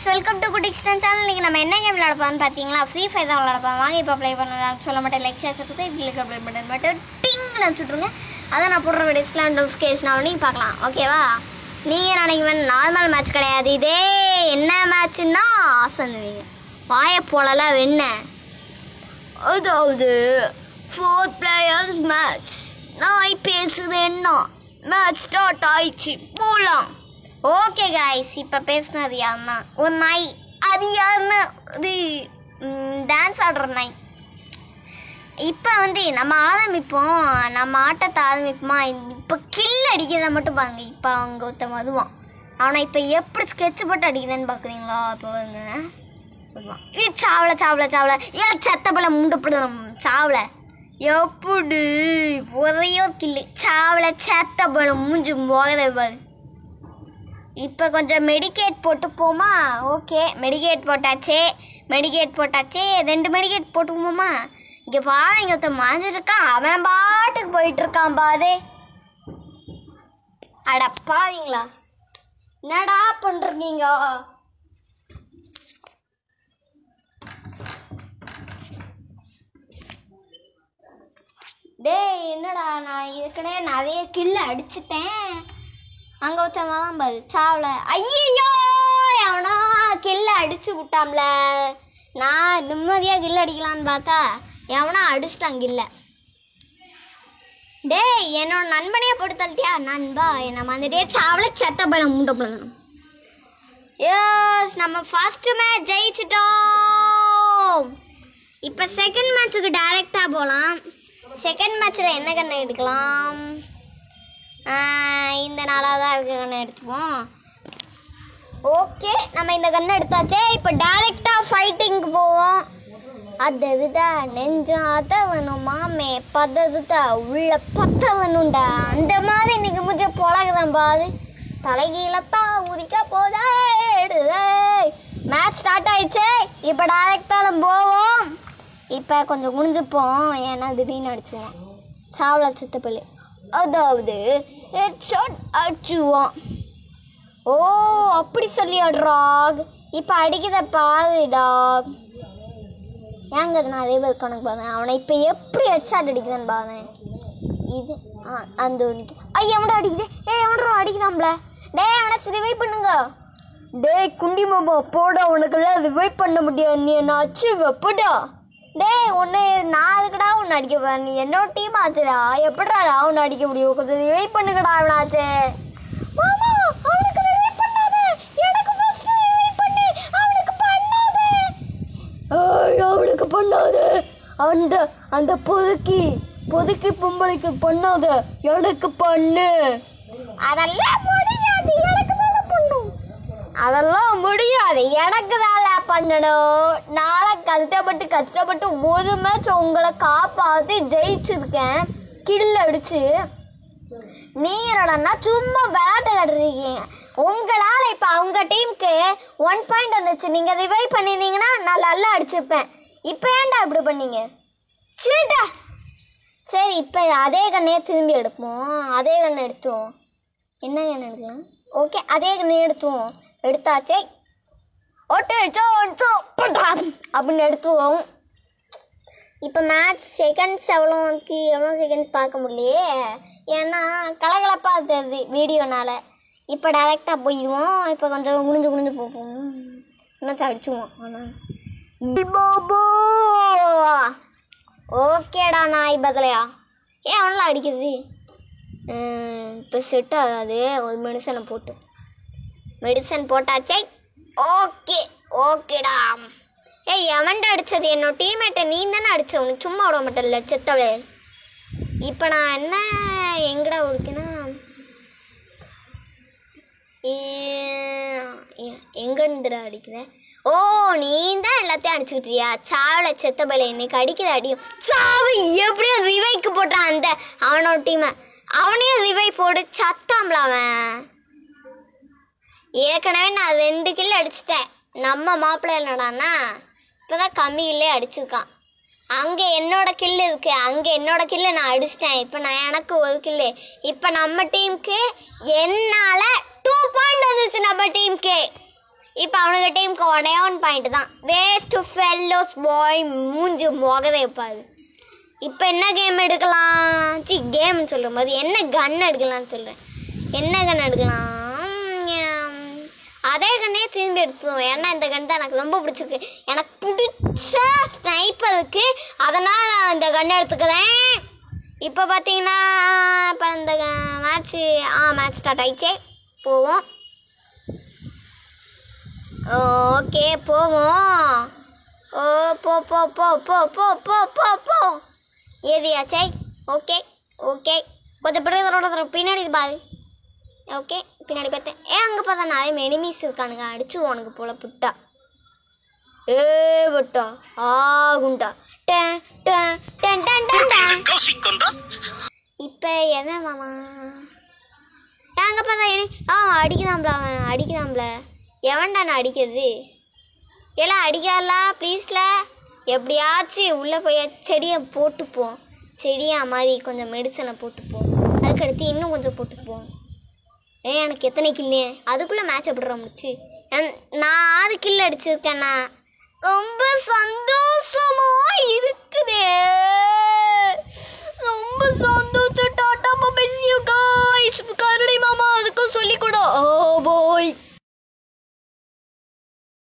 Welcome to good extend channel. இன்றைக்கி நம்ம என்ன கேம் விளையாடப்போம்னு பார்த்தீங்களா, ஃப்ரீ ஃபயர் தான் விளையாடப்போம். வாங்க இப்போ ப்ளே பண்ணுறதா சொல்ல மாட்டேன். லெக்சர்ஸ் இருக்குது, இப்படி அப்ளை பண்ண மாட்டேன். டிங்னு வச்சுட்ருங்க. அதை நான் போடுற வீடியோஸ்லாம் நோட்டிஃபிகேஷன் ஆகும், நீங்கள் பார்க்கலாம். ஓகேவா? நீங்கள் நினைக்குவேன் நார்மல் மேட்ச் கிடையாது, இதே என்ன மேட்ச்சுன்னா ஆசந்துவீங்க. வாயை போலலாம் வெண்ண. அதாவது 4 players மேட்ச். நான் பேசுது என்ன மேட்ச் ஸ்டார்ட் ஆயிடுச்சு, போகலாம். ஓகே காய்ஸ், இப்போ பேசுனது யாருன்னா ஒரு நாய். அது யாருன்னா இது டான்ஸ் ஆடுற நாய். இப்போ நம்ம ஆரம்பிப்போம், நம்ம ஆட்டத்தை ஆரம்பிப்போமா. இப்போ கில் அடிக்கிறத மட்டும் பாருங்க. இப்போ அவங்க ஒருத்த வருவான், அவனை இப்போ எப்படி ஸ்கெட்ச் போட்டு அடிக்கிறேன்னு பார்க்குறீங்களா? இப்போ வருங்க வருவான். சாவலை சாவலை சாவலை, ஏன் செத்தப்பல முண்டப்படும் சாவலை. எப்படி ஒரையோ கில்லு சாவலை செத்தப்பல மூஞ்சி போகிறத பாரு. இப்போ கொஞ்சம் மெடிக்கேட் போட்டு போமா. ஓகே, மெடிக்கேட் போட்டாச்சு. 2 மெடிக்கேட் போட்டுக்குவோமா. இங்கே பாரு, இங்கே ஒருத்தன் மாஞ்சிருக்கான், அவன் பாட்டுக்கு போயிட்டுருக்கான் பாரு. அடப்பாவீங்களா, என்னடா பண்ணுறீங்க? டேய் என்னடா, நான் ஏற்கனவே நிறைய கில்லு அடிச்சிட்டேன். அங்கே ஒருத்தவங்க தான் பாரு சாவல. ஐயோ, எவனா கில்ல அடிச்சு விட்டாம்ல. நான் நிம்மதியாக கில்ல அடிக்கலான்னு பார்த்தா எவனா அடிச்சிட்டான் கில்ல. டேய் என்னோட நண்பனையே போட்டு தள்ளிட்டியா நண்பா. என்ன வந்துட்டே சாவல செத்த பலம் மூட்டப்படணும். யோஸ், நம்ம ஃபர்ஸ்ட் மேட்ச் ஜெயிச்சிட்டோம். இப்போ செகண்ட் மேட்ச்சுக்கு டைரெக்டாக போகலாம். செகண்ட் மேட்ச்சில் என்ன கண்ணை எடுக்கலாம்? இந்த நாளாக தான் இருக்க கண்ணை எடுத்துப்போம். ஓகே, நம்ம இந்த கண்ணை எடுத்தாச்சே. இப்போ டைரெக்டாக ஃபைட்டிங்க்கு போவோம். அதுதான் நெஞ்சம் அதவனும் மாமே பததுதான் உள்ள பத்தவனுண்டா. அந்த மாதிரி இன்னைக்கு முஞ்ச பொழகுதான் பாரு. தலைகீழத்தான் உதிக்க போதா. மேட்ச் ஸ்டார்ட் ஆயிடுச்சு. இப்போ டைரெக்டாக நம்ம போவோம். இப்போ கொஞ்சம் குனிஞ்சுப்போம், ஏன்னா திடீர்னு அடிச்சுவோம். சாவலர் சித்தப்பள்ளி, அதாவது ஹெட்ஷாட் அடிச்சுவோம். ஓ அப்படி சொல்லியா டாக். இப்போ அடிக்கிறத பாரு டாக். ஏங்க நான் அதே மாதிரி கணக்கு பார்த்தேன். அவனை இப்போ எப்படி ஹெட்ஷாட் அடிக்குதுன்னு பார்த்தேன். இது அந்த எவன்டா அடிக்குது? எவன்டா அடிக்குதாம்ல. டே அவனாச்சும் ரிவைவ் பண்ணுங்க. டே குண்டி மாமா போடா, உனக்கெல்லாம் ரிவைவ் பண்ண முடியாது, நீ என்ன அச்சு வைப்படா. டே ஒன்று நான் அதுக்கடா ஒன்று அடிக்க போகிறேன், நீ என்னோட டீம் ஆச்சுடா, எப்படா ஒன்று அடிக்க முடியும்? கொஞ்சம் ரிவைவ் பண்ணுங்கடா. அவனாச்சு மாமா, அவனுக்கு ரிவைவ் பண்ணாத, எனக்கு ஃபர்ஸ்ட் ரிவைவ் பண்ணு. அவனுக்கு பண்ணாத, அவனுக்கு பண்ணாத. அந்த அந்த பொதுக்கி பொம்பளைக்கு பண்ணாத, எனக்கு பண்ணு. அதெல்லாம் முடியாது, எனக்கு தானே பண்ணும். அதெல்லாம் முடியாது, எனக்கு தான் பண்ணணும். நாளை கஷ்டப்பட்டு ஒரு மேட்ச் உங்களை காப்பாற்றி ஜெயிச்சிருக்கேன் கில் அடிச்சு. நீங்கள் என்னடா சும்மா விளையாட்டு காட்டுறீங்க. உங்களால் இப்போ அவங்க டீமுக்கு 1 பாயிண்ட் வந்துச்சு. நீங்கள் ரிவைவ் பண்ணியிருந்தீங்கன்னா நான் நல்லா அடிச்சிருப்பேன். இப்போ ஏன்டா இப்படி பண்ணீங்க? சரிடா, சரி இப்போ அதே கண்ணையே திரும்பி எடுப்போம். அதே கண்ணை எடுத்துவோம். என்ன கண்ணை எடுக்கலாம்? ஓகே, அதே கண்ணை எடுத்துவோம். எடுத்தாச்சே. அப்படின்னு எடுத்துவோம். இப்போ மேட்ச் செகண்ட்ஸ் எவ்வளோ செகண்ட்ஸ் பார்க்க முடியலையே, ஏன்னா கலகலப்பாக இருக்கிறது வீடியோனால. இப்போ டைரெக்டாக போயிடுவோம். இப்போ கொஞ்சம் குனிஞ்சு போவோம். என்னாச்சும் அடிச்சுவோம். ஆனால் ஓகேடா நாய் பதிலையா. ஏன் அவனெலாம் அடிக்கிறது? இப்போ செட் ஆகாது. ஒரு மெடிசன் போட்டாச்சே. ஓகேடா. எவன்டா அடித்தது? என்னோட டீம்மேட்டை நீ தானே அடித்த, உனக்கு சும்மா விட மாட்டேன்ல செத்தவளே. இப்போ நான் என்ன எங்கடா இருக்கேன்னா, எங்கேருந்துடா அடிக்குதேன்? ஓ நீ தான் எல்லாத்தையும் அடிச்சுக்கிட்டியா? சாவலை செத்தவளே, இன்னைக்கு அடிக்குது அடியும். சாவு எப்படியோ ரிவைக்கு போட்டான் அந்த அவனோட டீமை. அவனையும் ரிவைவ் போட்டு சத்தாம்ல அவன். ஏற்கனவே நான் 2 கில் அடிச்சிட்டேன். நம்ம மாப்பிள்ளை என்னடான்னா இப்போ தான் கம்மி கில்லே அடிச்சிருக்கான். அங்கே என்னோட கில்லு இருக்கு, அங்கே என்னோட கில்லு நான் அடிச்சிட்டேன். இப்போ எனக்கு 1 கில்லு. இப்போ நம்ம டீமுக்கு என்னால் 2 பாயிண்ட் வந்துச்சு. நம்ம டீமுக்கு இப்போ அவனுக்கு டீமுக்கு 1 பாயிண்ட் தான். வேஸ்ட் ஃபெல்லோஸ் பாய் மூஞ்சி முகதை வைப்பாரு. இப்போ என்ன கேம் எடுக்கலாம்? கேம்னு சொல்லும் போது என்ன கன் எடுக்கலாம்னு சொல்கிறேன். என்ன கன் எடுக்கலாம்? அதே கண்ணே திரும்பி எடுத்துவோம். ஏன்னா இந்த கன் தான் எனக்கு ரொம்ப பிடிச்சிருக்கு. எனக்கு பிடிச்ச ஸ்னைப்பருக்கு, அதனால் நான் இந்த கன் எடுத்துக்கிறேன். இப்போ பார்த்தீங்கன்னா இப்போ இந்த மேட்ச் ஸ்டார்ட் ஆயிடுச்சே. போவோம். ஓகே போவோம். ஓ போ போ போ போ போ போ போ போ ஏதியாச்சே. ஓகே ஓகே கொஞ்சம் பின்னாடி பாரு. ஓகே பின்னாடி பார்த்தேன். அங்கே பார்த்தா நிறைய எனிமீஸ் இருக்கானுங்க. அடிச்சுவோனுக்கு போல புட்டா. புட்டா குண்டா. இப்போ என்ன மாமா அங்கே பார்த்தா அடிக்குதாம்ல. அவன் அடிக்குதாம்ல. எவன்டா நான் அடிக்கிறது? எல்லாம் அடிக்காதல ப்ளீஸ்ல. எப்படியாச்சும் உள்ளே போய் செடியை போட்டுப்போம். செடியா மாதிரி கொஞ்சம் மெடிசனை போட்டுப்போம். அதுக்கடுத்து இன்னும் கொஞ்சம் போட்டுப்போம். எனக்கு எத்தனை கில்லு? அதுக்குள்ளே மேட்ச் எப்படி முடிச்சு? நான் 6 கில் அடிச்சிருக்கேண்ணா. ரொம்ப சந்தோஷமா இருக்குது.